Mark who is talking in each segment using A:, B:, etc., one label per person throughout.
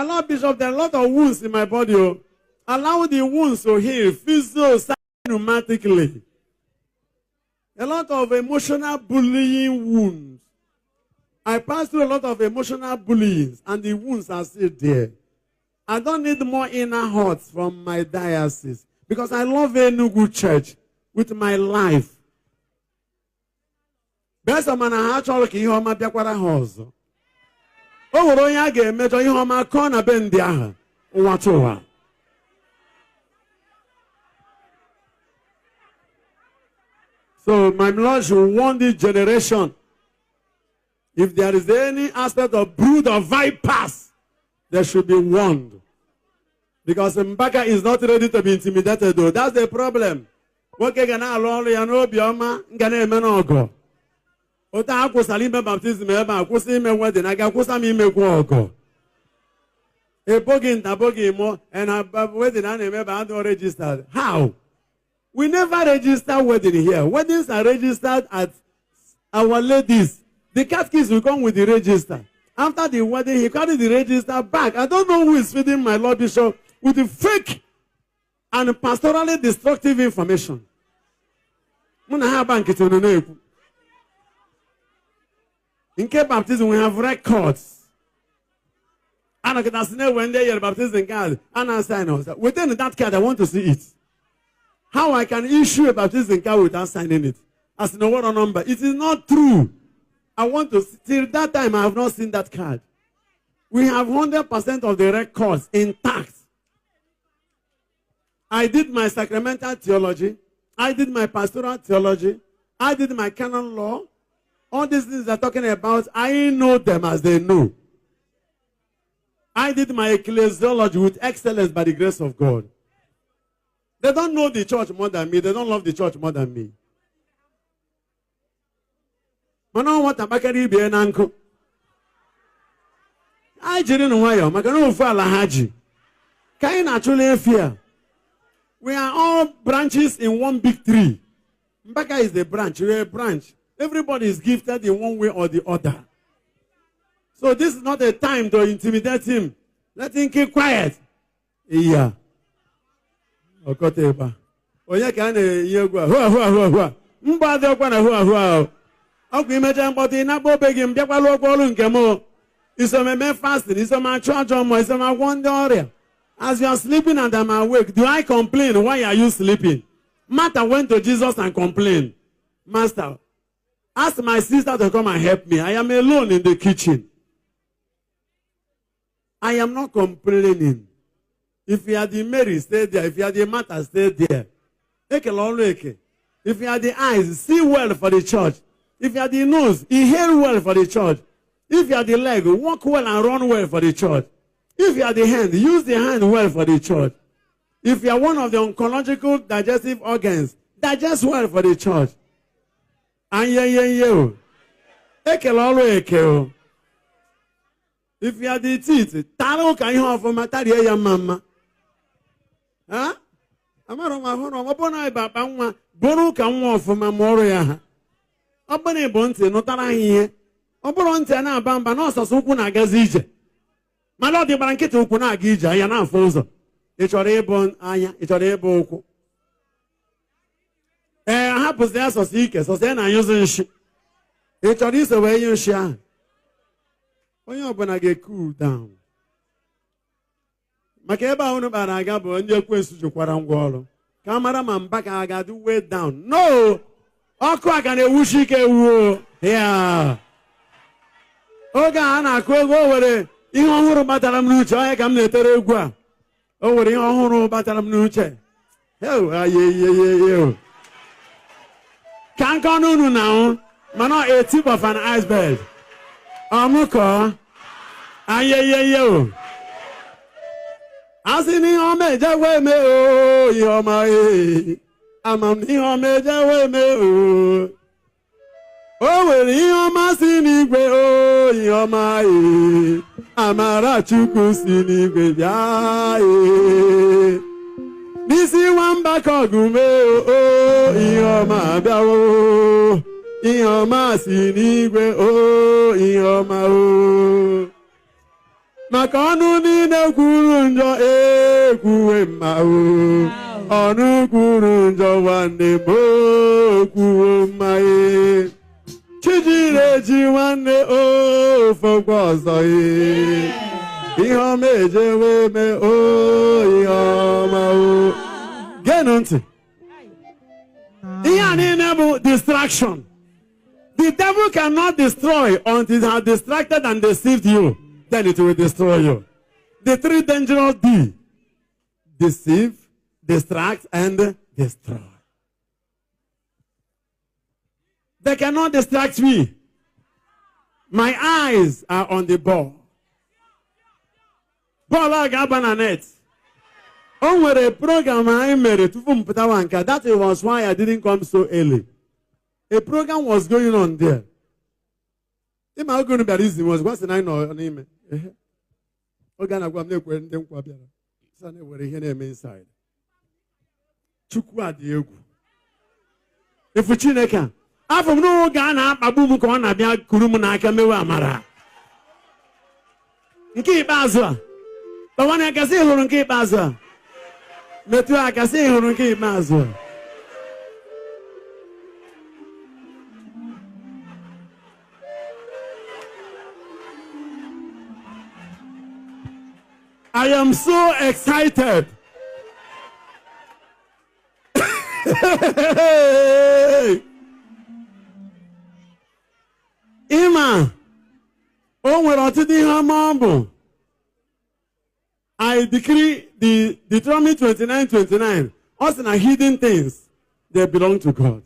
A: Lord Bishop, there are a lot of wounds in my body. Oh. Allow the wounds to heal physiologically. A lot of emotional bullying wounds. I passed through a lot of emotional bullying, and the wounds are still there. I don't need more inner hurts from my diocese because I love Enugu Church with my life. Best of man, I actually can hear my Biakwara house. Oh, we're only again, Major, you have my corner bend there. What over? So, my Lord should warn this generation. If there is any aspect of brood of vipers, they should be warned. Because Mbaka is not ready to be intimidated, though. That's the problem. What can I learn? You know, Bioma, Gane Menogo. Ota ako salime baptism eba akwusi ime wedding aga akwusa m ime kwa ogo. Ebogi ntabogi mo and wedding na eme ba don't registered. How? We never register wedding here. Weddings are registered at Our Ladies. The catechist will come with the register. After the wedding, he carried the register back. I don't know who is feeding my Lord Bishop with the fake and pastorally destructive information. In case baptism, we have records. And I can ask when they hear baptism card, and I sign us. Within that card, I want to see it. How I can issue a baptism card without signing it? As no what number. It is not true. I want to see. Till that time, I have not seen that card. We have 100% of the records intact. I did my sacramental theology. I did my pastoral theology. I did my canon law. All these things they're talking about, I know them as they know. I did my ecclesiology with excellence by the grace of God. They don't know the church more than me. They don't love the church more than me. I don't want to be an uncle. I didn't know why. I'm going to follow Haji. Can you actually fear? We are all branches in one big tree. Mbaka is the branch. We're a branch. Everybody is gifted in one way or the other. So this is not a time to intimidate him. Let him keep quiet. Yeah. Okoteba. Oya kane yegwa. Hua. Mba de kwa na hua. Oku imagine body na bo begim bia kwa lo kwa lu nke mo. Isome fasting, isome church mo, isome wonder. As you are sleeping and I'm awake, do I complain? Why are you sleeping? Martha went to Jesus and complained. Master, ask my sister to come and help me. I am alone in the kitchen. I am not complaining. If you are the Mary, stay there. If you are the Martha, stay there. If you are the eyes, see well for the church. If you are the nose, inhale well for the church. If you are the leg, walk well and run well for the church. If you are the hand, use the hand well for the church. If you are one of the oncological digestive organs, digest well for the church. And if you are the teeth, taro can you have for matari mama? Huh? Amaro boru can want for my moria. Abane bonte, no tara here. Oboronte na bamba no so kuna gazije. Malo di blanket ukuna gija ya na fonzo. Ichore bon anya, ichore ebo oku. Hapus there so sike, so say na using shi. Ichore so we use shi. Onye obana get cool down. Maka ebe unu bara aga bụ ndị ekwensu jukwara ngwa ọrụ. Ka mara ma Mbaka aga do way down. No! Ọkụ aga na-ewushi ike ewu. Yeah. Oge a na-akụ ego o were ihe ọhụrụ batara m n'uche. Onye ka m na-etere egwu a. O were ihe ọhụrụ batara m n'uche. Hey, ka nke ọnụ unu na mana a tip of an iceberg. Ọmụkọ. Ayeyeye. Asị n'ihe ọma ejewe eme o, ihe ọma e. Amam n'ihe ọma ejewe eme o. O nwere ihe ọma si n'igwe o, ihe ọma e. Amara Chukwu si n'igwe bịa e. N'isi nwamba ka ọgụme o, ihe ọma bịa o. Ihe ọma si n'igwe o, ihe ọma o. maka ọnụ niile kwuru njọ ekwuwe mma o. Ọnụ kwuru njọ nwanne m okwuwe mma e. Chijiri eji nwanne ofokwa ọzọ e. Ihe ọma ejewe me o ihe ọma o. Geenụ ntị. Ihe a niile bụ distraction. The devil cannot destroy until he has distracted and deceived you. Then it will destroy you. The three dangerous D: deceive, distract, and destroy. They cannot distract me. My eyes are on the ball. Ball agaba net. On a program I made to Putawanka. That was why I didn't come so early. A program was going on there. If I'm going to be reason was what's the nine or name? Ogana go make when them kwabiara. Sane were here inside. Chukwu adiegu. If Chineke, afọ no Ghana abubu ko na bia kurum na aka mewe amara. Nke ikpeazụ a. Bawana akasi hụrụ nke ikpeazụ a. Metu akasi hụrụ nke ikpeazụ a. I am so excited. Ima, o nwere ọtụtụ ihe ọma bụ. I decree the Deuteronomy 29:29. Also, na hidden things, they belong to God.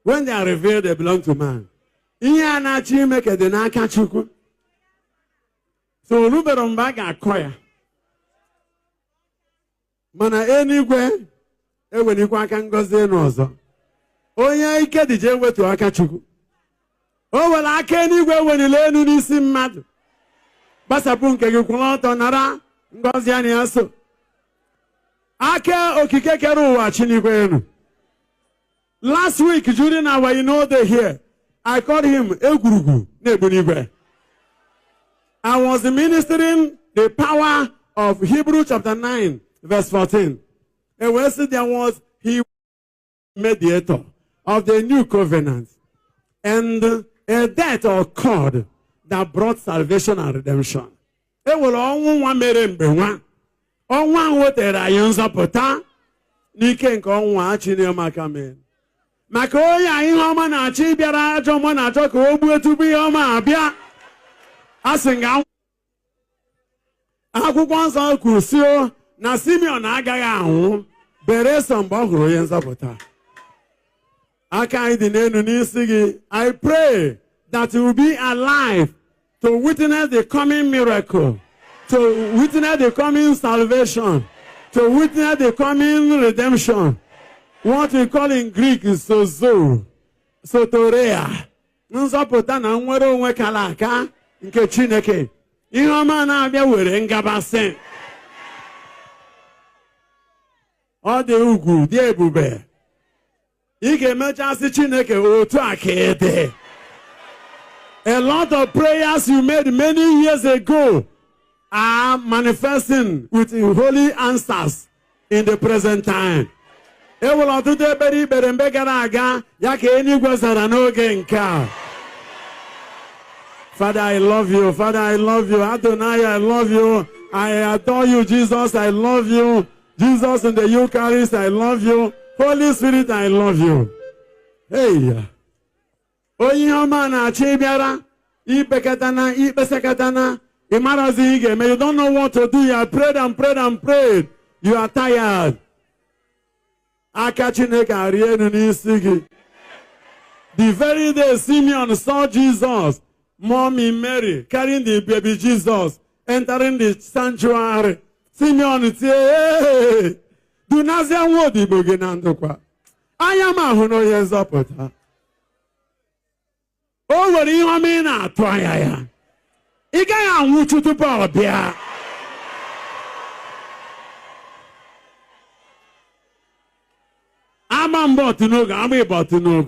A: When they are revealed, they belong to man. Ihe a na-achọ ime ka dị n'aka Chukwu. So olubere mgbe a ga-akọ ya. Mana enigwe ewenikwa aka ngozi enu ọzọ. Onye ike dije wetu aka Chukwu. O were aka enigwe wenile enu n'isi mmadụ. Gbasapụ nke gị kwụrụ ọtọ nara ngozi anyị ya so. Aka okike kere ụwa Chineke enu. Last week during our day here, I called him Egwurugu Nebunigwe. I was ministering the power of Hebrews chapter 9, verse 14. And when there was, he mediator of the new covenant. And a death occurred that brought salvation and redemption. E will ọnwụ mere mgbe nwa. Ọnwa wetere anyị nzọpụta n'ike nke ọnwa Chineke maka mee. Maka onye anyị ihe ọma na-achọ ịbịara ajọ ọma na-achọ ka o gbuo tupu ihe ọma abịa. Asị nga akwụkwọ nsọ kwuru sị na Simeon agaghị anwụ beresọ mgbe ọ hụrụ onye nzọpụta. Aka anyị dị n'elu n'isi gị. I pray that you will be alive to witness the coming miracle, to witness the coming salvation, to witness the coming redemption. What we call in Greek is sozo, sotorea. Nzọpụta na nwere onwe kala aka nke Chineke. Ihe ọma na-abịa were ngabasị. Ọ dị ugwu dị ebube. Ị ga-emechasị Chineke otu a ka ị dị. A lot of prayers you made many years ago are manifesting with holy answers in the present time. E nwere ọtụtụ ekpere ikpere mgbe gara aga ya ka eluigwe zara n'oge nke a. Father, I love you. Father, I love you. Adonai, I love you. I adore you, Jesus. I love you. Jesus in the Eucharist, I love you. Holy Spirit, I love you. Hey. Onye ọma na-achọ ịbịara ipekatana ikpesekatana ịmarazi ị ga-eme. You don't know what to do. You have prayed and prayed and prayed. You are tired. Aka Chineke arị enu n'isi gị. The very day Simeon saw Jesus, Mommy Mary carrying the baby Jesus, entering the sanctuary. Simeon say, do not say what the beginning. I am a who knows yes up with her. Oh, what do you mean? I try. I can't want you to power beer. I'm about to know. I'm about to know.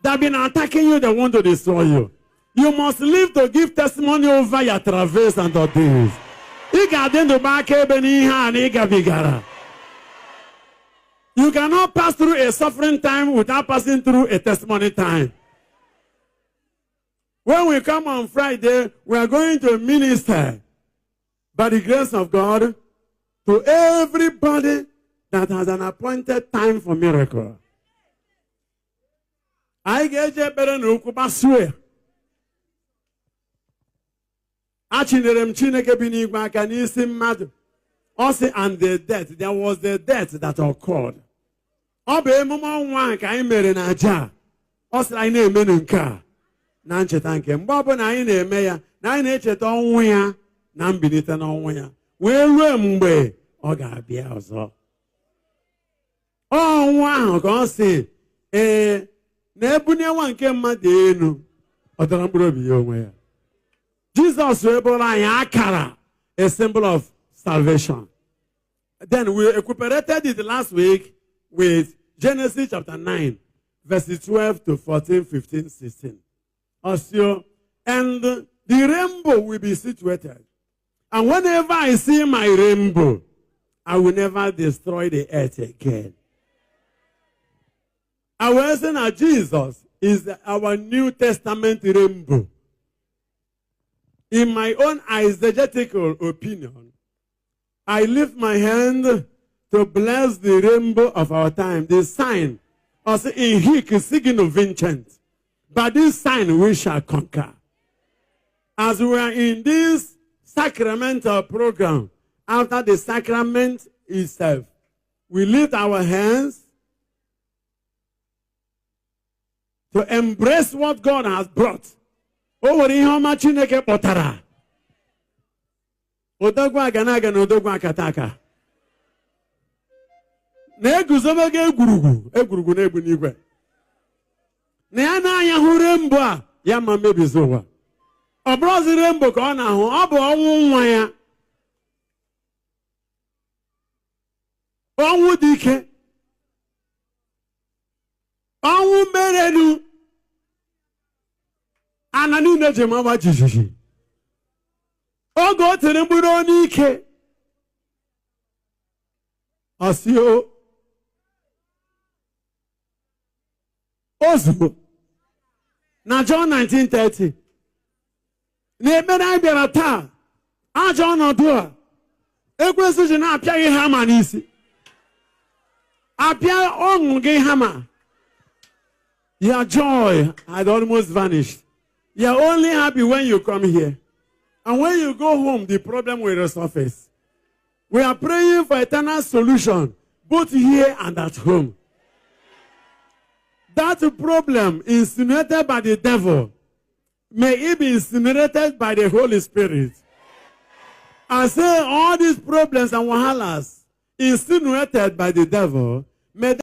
A: They've been attacking you. They want to destroy you. You must live to give testimony over your travails and ordeals. You cannot pass through a suffering time without passing through a testimony time. When we come on Friday, we are going to minister by the grace of God to everybody that has an appointed time for miracle. I get you better no kubaswe. Achinerem chineke binigba kanisi mad. Also, and the death, there was the death that occurred. Obe mama wan ka I mere na aja. Also, I na eme nka. Na ncheta nke mgbe na anyị na-eme ya, na anyị na-echeta ọnwụ ya na mbilite n'ọnwụ ya. Wee ruo mgbe ọ ga-abịa ọzọ. Ọnwụ ahụ ka ọ sị, na-ebunye nwa nke mmadụ enu, ọ dọrọ mkpụrụ obi ya onwe ya. Jesus wee bụrụ anyị akara, a symbol of salvation. Then we recuperated it last week with Genesis chapter 9, verses 12 to 14, 15, 16. Also, and the rainbow will be situated. And whenever I see my rainbow, I will never destroy the earth again. I will say that Jesus is our New Testament rainbow. In my own eisegetical opinion, I lift my hand to bless the rainbow of our time, the sign, also in Hic signo vincent. By this sign we shall conquer. As we are in this sacramental program, after the sacrament itself, we lift our hands to embrace what God has brought. Over in how much Chineke potara. Odogwa ganaga na odogwa kataka. Na eguzobe egurugu na ebu n'igwe. Na ya na-anya hụ rembo a, ya ma mebizi ụwa. Ọ bụrụzi rembo ka ọ na-ahụ, ọ bụ ọnwụ nwa ya. Ọnwụ dị ike. Ọnwụ merenu. Ana niile ji mama jijiji. Oge o tere mkpụrụ onye ike. Ọsị ozugbo na John 19:30 na-ekpere anyị bịara taa ajọ ọnọdụ a ekwensu ji na-apịa gị hama n'isi apịa ọṅụ gị hama. Your joy had almost vanished. You're only happy when you come here, and when you go home the problem will resurface. We are praying for eternal solution both here and at home. That problem insinuated by the devil, may it be incinerated by the Holy Spirit. I say all these problems and wahalas insinuated by the devil, may